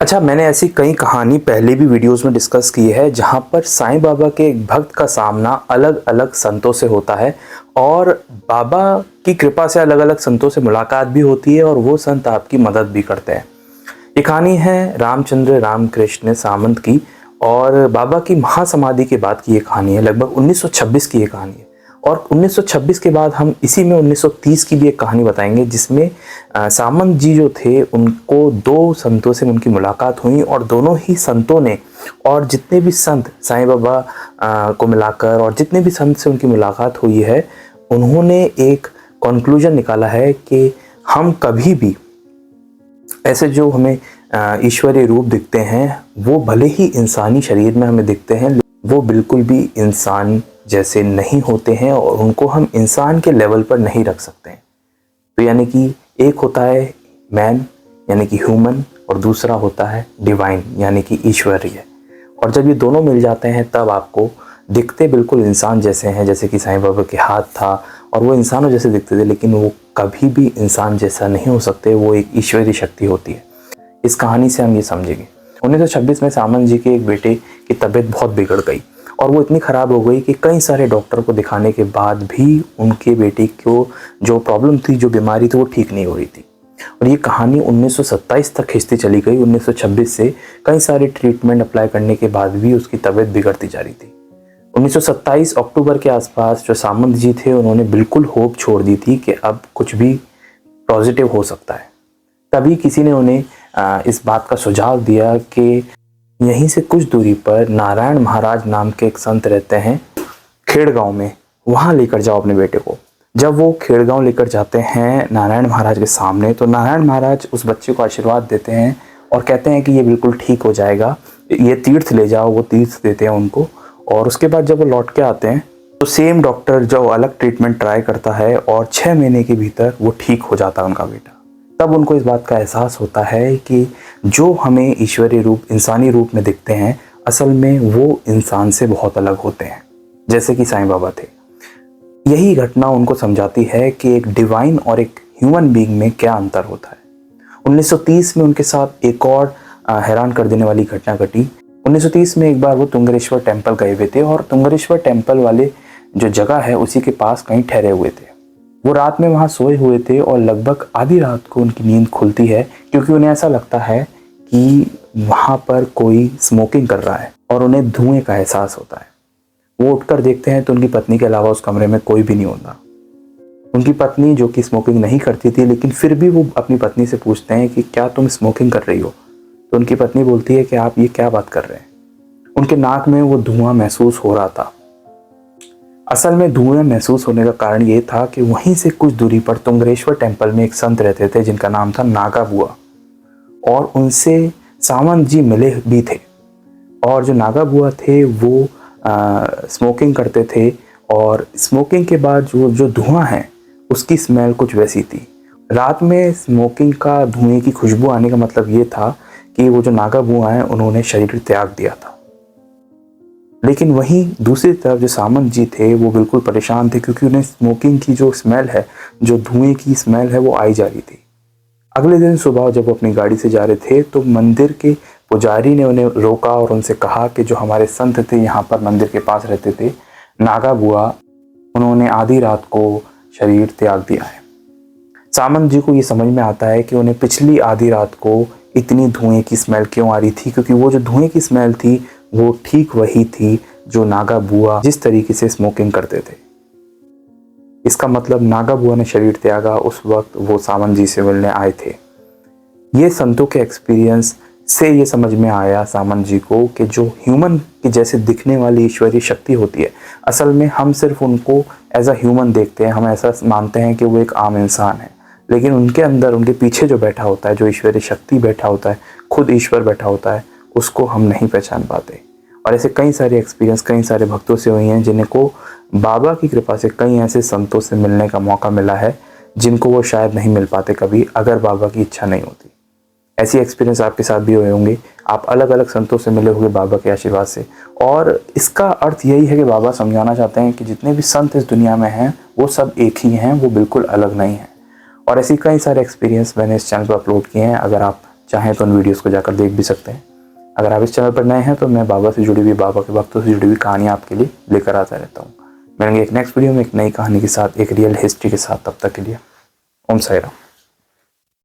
अच्छा, मैंने ऐसी कई कहानी पहले भी वीडियोस में डिस्कस की है जहाँ पर साईं बाबा के एक भक्त का सामना अलग अलग संतों से होता है और बाबा की कृपा से अलग अलग संतों से मुलाकात भी होती है और वो संत आपकी मदद भी करते हैं। ये कहानी है रामचंद्र रामकृष्ण सामंत की और बाबा की महासमाधि के बाद की ये कहानी है। लगभग 1926 की ये कहानी है और 1926 के बाद हम इसी में 1930 की भी एक कहानी बताएंगे जिसमें सामंत जी जो थे उनको दो संतों से उनकी मुलाकात हुई और दोनों ही संतों ने और जितने भी संत साईं बाबा को मिलाकर और जितने भी संत से उनकी मुलाकात हुई है उन्होंने एक कंक्लूजन निकाला है कि हम कभी भी ऐसे जो हमें ईश्वरीय रूप दिखते हैं वो भले ही इंसानी शरीर में हमें दिखते हैं, वो बिल्कुल भी इंसान जैसे नहीं होते हैं और उनको हम इंसान के लेवल पर नहीं रख सकते हैं। तो यानी कि एक होता है मैन यानी कि ह्यूमन और दूसरा होता है डिवाइन यानी कि ईश्वरीय। और जब ये दोनों मिल जाते हैं तब आपको दिखते बिल्कुल इंसान जैसे हैं, जैसे कि साईं बाबा के हाथ था और वो इंसानों जैसे दिखते थे, लेकिन वो कभी भी इंसान जैसा नहीं हो सकते, वो एक ईश्वरीय शक्ति होती है। इस कहानी से हम ये समझेंगे। 1926 में सामंत जी के एक बेटे की तबीयत बहुत बिगड़ गई और वो इतनी ख़राब हो गई कि कई सारे डॉक्टर को दिखाने के बाद भी उनके बेटे को जो प्रॉब्लम थी, जो बीमारी थी, वो ठीक नहीं हो रही थी। और ये कहानी 1927 तक खिंचती चली गई। 1926 से कई सारे ट्रीटमेंट अप्लाई करने के बाद भी उसकी तबीयत बिगड़ती जा रही थी। 1927 अक्टूबर के आसपास जो सामंत जी थे उन्होंने बिल्कुल होप छोड़ दी थी कि अब कुछ भी पॉजिटिव हो सकता है। तभी किसी ने उन्हें इस बात का सुझाव दिया कि यहीं से कुछ दूरी पर नारायण महाराज नाम के एक संत रहते हैं खेड़गांव में, वहाँ लेकर जाओ अपने बेटे को। जब वो खेड़गांव लेकर जाते हैं नारायण महाराज के सामने, तो नारायण महाराज उस बच्चे को आशीर्वाद देते हैं और कहते हैं कि ये बिल्कुल ठीक हो जाएगा, ये तीर्थ ले जाओ। वो तीर्थ देते हैं उनको और उसके बाद जब वो लौट के आते हैं तो सेम डॉक्टर जो अलग ट्रीटमेंट ट्राई करता है और 6 महीने के भीतर वो ठीक हो जाता है उनका बेटा। तब उनको इस बात का एहसास होता है कि जो हमें ईश्वरीय रूप, इंसानी रूप में दिखते हैं, असल में वो इंसान से बहुत अलग होते हैं, जैसे कि साईं बाबा थे। यही घटना उनको समझाती है कि एक डिवाइन और एक ह्यूमन बीइंग में क्या अंतर होता है। 1930 में उनके साथ एक और हैरान कर देने वाली घटना घटी। 1930 में एक बार वो तुंगरेश्वर टेम्पल गए हुए थे और तुंगरेश्वर टेम्पल वाले जो जगह है उसी के पास कहीं ठहरे हुए थे। वो रात में वहाँ सोए हुए थे और लगभग आधी रात को उनकी नींद खुलती है क्योंकि उन्हें ऐसा लगता है कि वहाँ पर कोई स्मोकिंग कर रहा है और उन्हें धुएं का एहसास होता है। वो उठकर देखते हैं तो उनकी पत्नी के अलावा उस कमरे में कोई भी नहीं होता। उनकी पत्नी जो कि स्मोकिंग नहीं करती थी, लेकिन फिर भी वो अपनी पत्नी से पूछते हैं कि क्या तुम स्मोकिंग कर रही हो? तो उनकी पत्नी बोलती है कि आप ये क्या बात कर रहे हैं। उनके नाक में वो धुआं महसूस हो रहा था। असल में धुआं महसूस होने का कारण ये था कि वहीं से कुछ दूरी पर तुंगरेश्वर टेम्पल में एक संत रहते थे जिनका नाम था नागा बुआ, और उनसे सामंत जी मिले भी थे। और जो नागा बुआ थे वो स्मोकिंग करते थे और स्मोकिंग के बाद जो धुआं है उसकी स्मेल कुछ वैसी थी। रात में स्मोकिंग का धुएं की खुशबू आने का मतलब ये था कि वो जो नागा बुआ हैं उन्होंने शरीर त्याग दिया था। लेकिन वहीं दूसरी तरफ जो सामंत जी थे वो बिल्कुल परेशान थे क्योंकि उन्हें स्मोकिंग की जो स्मेल है, जो धुएं की स्मेल है, वो आई जा रही थी। अगले दिन सुबह जब वो अपनी गाड़ी से जा रहे थे तो मंदिर के पुजारी ने उन्हें रोका और उनसे कहा कि जो हमारे संत थे यहाँ पर मंदिर के पास रहते थे, नागा बुआ, उन्होंने आधी रात को शरीर त्याग दिया है। सामंत जी को ये समझ में आता है कि उन्हें पिछली आधी रात को इतनी धुएं की स्मेल क्यों आ रही थी, क्योंकि वो जो धुएं की स्मेल थी वो ठीक वही थी जो नागा बुआ जिस तरीके से स्मोकिंग करते थे। इसका मतलब नागा बुआ ने शरीर त्यागा उस वक्त वो सामंत जी से मिलने आए थे। ये संतों के एक्सपीरियंस से ये समझ में आया सामंत जी को कि जो ह्यूमन की जैसे दिखने वाली ईश्वरीय शक्ति होती है, असल में हम सिर्फ उनको एज अ ह्यूमन देखते हैं, हम ऐसा मानते हैं कि वो एक आम इंसान है, लेकिन उनके अंदर, उनके पीछे जो बैठा होता है, जो ईश्वरीय शक्ति बैठा होता है, खुद ईश्वर बैठा होता है, उसको हम नहीं पहचान पाते। और ऐसे कई सारे एक्सपीरियंस कई सारे भक्तों से हुए हैं जिन्हें को बाबा की कृपा से कई ऐसे संतों से मिलने का मौका मिला है जिनको वो शायद नहीं मिल पाते कभी अगर बाबा की इच्छा नहीं होती। ऐसी एक्सपीरियंस आपके साथ भी हुए होंगे। आप अलग अलग संतों से मिले होंगे बाबा के आशीर्वाद से, और इसका अर्थ यही है कि बाबा समझाना चाहते हैं कि जितने भी संत इस दुनिया में हैं वो सब एक ही हैं, वो बिल्कुल अलग नहीं हैं। और ऐसी कई सारे एक्सपीरियंस मैंने इस चैनल पर अपलोड किए हैं। अगर आप चाहें तो उन वीडियोज़ को जाकर देख भी सकते हैं। अगर आप इस चैनल पर नए हैं तो मैं बाबा से जुड़ी हुई, बाबा के भक्तों से जुड़ी हुई कहानियाँ आपके लिए लेकर आता रहता हूँ। मिलेंगे एक नेक्स्ट वीडियो में एक नई कहानी के साथ, एक रियल हिस्ट्री के साथ। तब तक के लिए ओम साई राम।